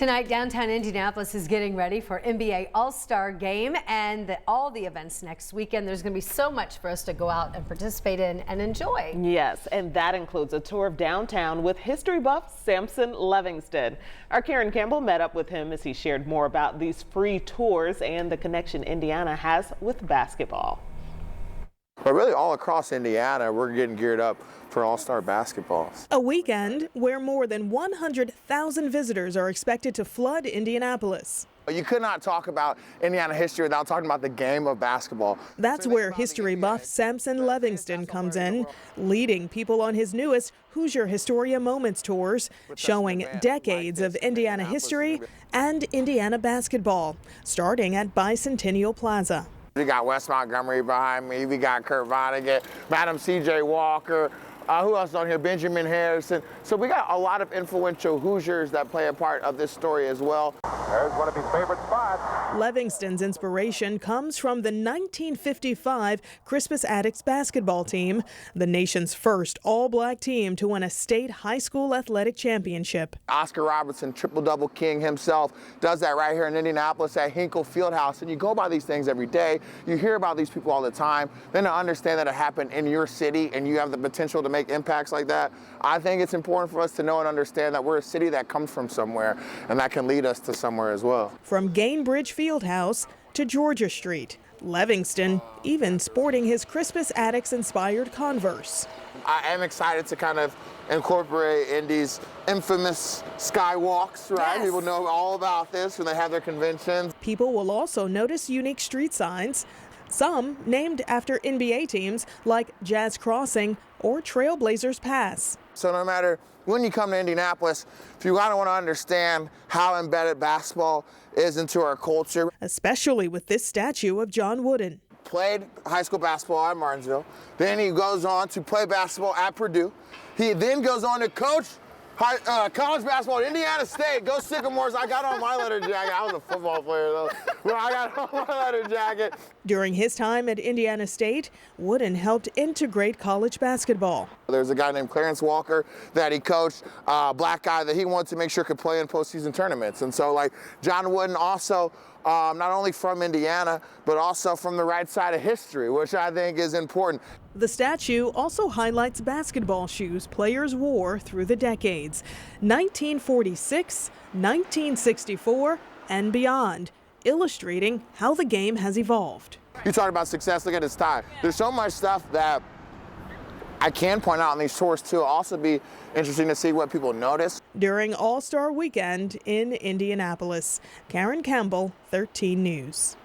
Tonight, downtown Indianapolis is getting ready for NBA All-Star game and all the events next weekend. There's going to be so much for us to go out and participate in and enjoy. Yes, and that includes a tour of downtown with history buff Sampson Levingston. Our Karen Campbell met up with him as he shared more about these free tours and the connection Indiana has with basketball. But really all across Indiana, we're getting geared up for All-Star basketball. A weekend where more than 100,000 visitors are expected to flood Indianapolis. You could not talk about Indiana history without talking about the game of basketball. That's where history buff Sampson Levingston comes in, leading people on his newest Hoosier Historia Moments tours, showing decades of Indiana history and Indiana basketball, starting at Bicentennial Plaza. We got Wes Montgomery behind me. We got Kurt Vonnegut, Madam C.J. Walker. Who else on here? Benjamin Harrison. So we got a lot of influential Hoosiers that play a part of this story as well. There's one of his favorite spots. Livingston's inspiration comes from the 1955 Crispus Attucks basketball team, the nation's first all-black team to win a state high school athletic championship. Oscar Robertson, triple-double king himself, does that right here in Indianapolis at Hinkle Fieldhouse. And you go by these things every day. You hear about these people all the time. Then to understand that it happened in your city and you have the potential to make impacts like that, I think it's important for us to know and understand that we're a city that comes from somewhere and that can lead us to somewhere as well. From Gainbridge Fieldhouse to Georgia Street, Levingston even sporting his Crispus Attucks inspired Converse. I am excited to kind of incorporate Indy's infamous skywalks, right? Yes. People know all about this when they have their conventions. People will also notice unique street signs, some named after NBA teams like Jazz Crossing or Trailblazers Pass. So no matter when you come to Indianapolis, if you want to understand how embedded basketball is into our culture. Especially with this statue of John Wooden. Played high school basketball at Martinsville. Then he goes on to play basketball at Purdue. He then goes on to coach college basketball at Indiana State. Go Sycamores. I got on my leather jacket. I was a football player though. But I got on my leather jacket. During his time at Indiana State, Wooden helped integrate college basketball. There's a guy named Clarence Walker that he coached, black guy that he wanted to make sure could play in postseason tournaments. And so like John Wooden also not only from Indiana, but also from the right side of history, which I think is important. The statue also highlights basketball shoes players wore through the decades, 1946, 1964, and beyond, illustrating how the game has evolved. You talk about success, look at his tie. There's so much stuff that I can point out on these tours too. It'll also be interesting to see what people notice. During All-Star Weekend in Indianapolis, Karen Campbell, 13 News.